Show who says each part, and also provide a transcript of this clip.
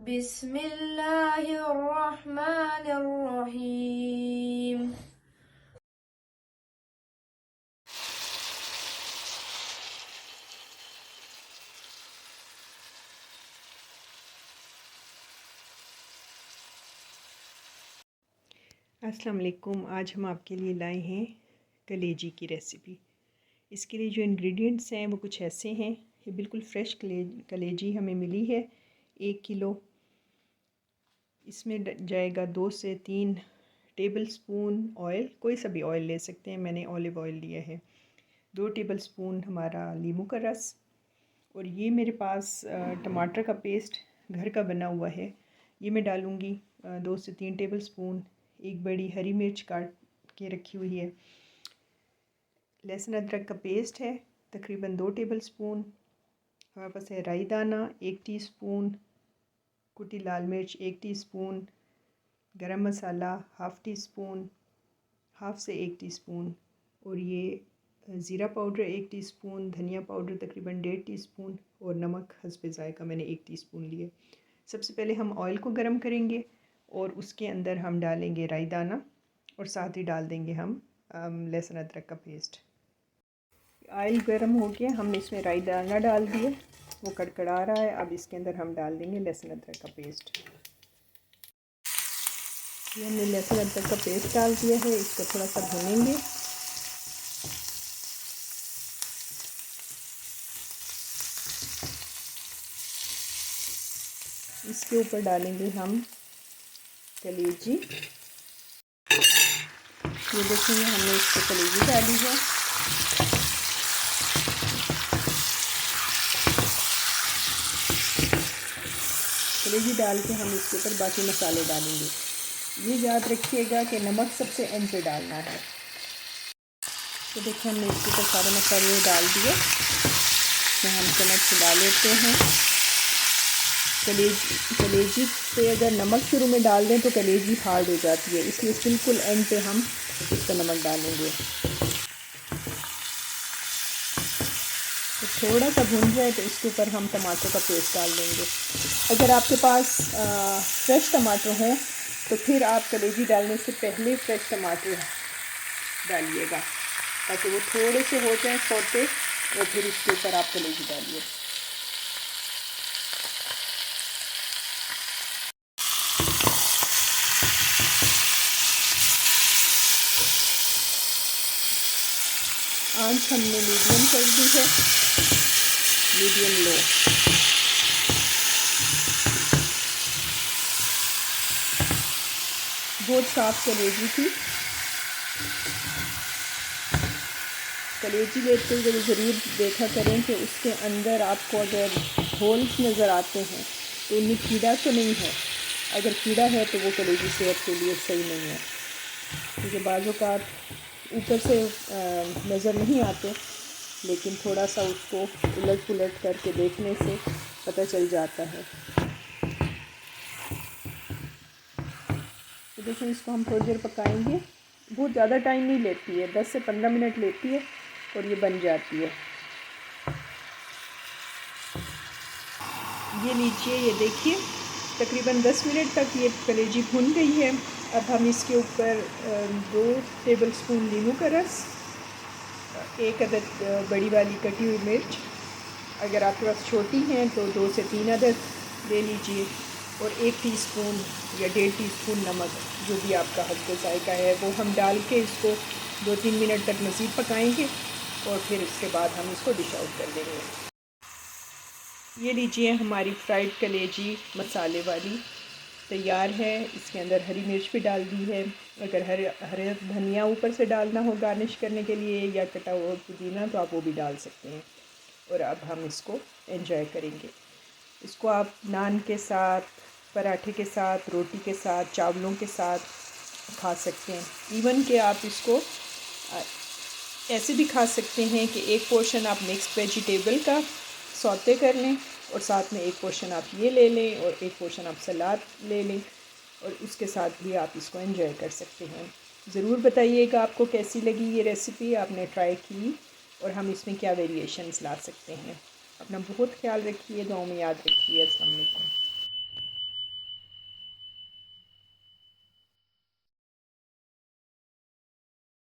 Speaker 1: बिस्मिल्लाहिर्रहमानिर्रहीम।
Speaker 2: अस्सलाम वालेकुम। आज हम आपके लिए लाए हैं कलेजी की रेसिपी। इसके लिए जो इंग्रेडिएंट्स हैं वो कुछ ऐसे हैं। ये बिल्कुल फ़्रेश कलेजी हमें मिली है 1 किलो। इसमें जाएगा 2 से 3 टेबल स्पून ऑयल, कोई सा भी ऑयल ले सकते हैं, मैंने ऑलिव ऑयल लिया है। 2 टेबल स्पून हमारा नींबू का रस, और ये मेरे पास टमाटर का पेस्ट घर का बना हुआ है, ये मैं डालूँगी 2 से 3 टेबल स्पून। एक बड़ी हरी मिर्च काट के रखी हुई है। लहसुन अदरक का पेस्ट है तकरीबन 2 टेबल स्पून। हमारे पास है राई दाना 1 टीस्पून, कुटी लाल मिर्च 1 टीस्पून, गरम मसाला हाफ़ टी स्पून, हाफ़ से 1 टीस्पून, और ये ज़ीरा पाउडर 1 टीस्पून, धनिया पाउडर तकरीबन 1.5 टीस्पून, और नमक हस्बे ज़ायक़ा मैंने 1 टीस्पून लिए। सबसे पहले हम ऑयल को गरम करेंगे और उसके अंदर हम डालेंगे राई दाना, और साथ ही डाल देंगे हम लहसुन अदरक का पेस्ट। ऑयल गरम हो गया, हम इसमें राई दाना डाल दिए, वो कड़कड़ा रहा है। अब इसके अंदर हम डाल देंगे लहसुन अदरक का पेस्ट। ये हमने लहसुन अदरक का पेस्ट डाल दिया है, इसको थोड़ा सा भूनेंगे। इसके ऊपर डालेंगे हम कलेजी। ये देखेंगे हमने इसको कलेजी डाली है। कलेजी डाल के हम इसके ऊपर बाकी मसाले डालेंगे। ये याद रखिएगा कि नमक सबसे एंड पे डालना है। तो देखिए हमने इसके ऊपर सारे मसाले डाल दिए। तो हम चम्मच चला लेते हैं। कलेजी पे अगर नमक शुरू में डाल दें तो कलेजी हार्ड हो जाती है, इसलिए बिल्कुल एंड पे हम इस पर नमक डालेंगे। तो थोड़ा सा भून जाए तो इसके ऊपर हम टमाटर का पेस्ट डाल देंगे। अगर आपके पास फ्रेश टमाटर हों तो फिर आप कलेजी डालने से पहले फ्रेश टमाटर डालिएगा, ताकि वो थोड़े से हो जाएं सौते, और फिर इसके ऊपर आप कलेजी डालिए। आंच हमने मीडियम कर दी है, मीडियम लो। बहुत साफ़ कलेजी थी। कलेजी लेते हुए ज़रूर देखा करें कि उसके अंदर आपको अगर होल्स नज़र आते हैं तो उनमें कीड़ा तो नहीं है। अगर कीड़ा है तो वो कलेजी सेहत के लिए सही नहीं है, क्योंकि बाज़ों का ऊपर से नज़र नहीं आते, लेकिन थोड़ा सा उसको उलट पुलट करके देखने से पता चल जाता है। तो देखिए इसको हम थोड़ी देर पकाएंगे। बहुत ज़्यादा टाइम नहीं लेती है, 10 से 15 मिनट लेती है और ये बन जाती है। ये लीजिए, ये देखिए तकरीबन 10 मिनट तक ये कलेजी भुन गई है। अब हम इसके ऊपर 2 टेबल स्पून नींबू का रस, 1 अदद बड़ी वाली कटी हुई मिर्च, अगर आपके पास छोटी हैं तो 2 से 3 अदद ले लीजिए, और 1 टीस्पून या 1.5 टीस्पून नमक, जो भी आपका हस्बे ज़ायक़ा है, वो हम डाल के इसको 2-3 मिनट तक मज़ीद पकाएंगे, और फिर इसके बाद हम इसको डिश आउट कर देंगे। ये लीजिए हमारी फ्राइड कलेजी मसाले वाली तैयार है। इसके अंदर हरी मिर्च भी डाल दी है। अगर हरे धनिया ऊपर से डालना हो गार्निश करने के लिए, या कटा हुआ पुदीना, तो आप वो भी डाल सकते हैं। और अब हम इसको एंजॉय करेंगे। इसको आप नान के साथ, पराठे के साथ, रोटी के साथ, चावलों के साथ खा सकते हैं। इवन कि आप इसको ऐसे भी खा सकते हैं कि एक पोर्शन आप मिक्स्ड वेजिटेबल का सौते कर लें, और साथ में एक पोर्शन आप ये ले लें, और एक पोर्शन आप सलाद ले लें, और उसके साथ भी आप इसको एंजॉय कर सकते हैं। ज़रूर बताइएगा आपको कैसी लगी ये रेसिपी, आपने ट्राई की, और हम इसमें क्या वेरिएशंस ला सकते हैं। अपना बहुत ख्याल रखिए, दुआओं में याद रखिए। अस्सलाम वालेकुम।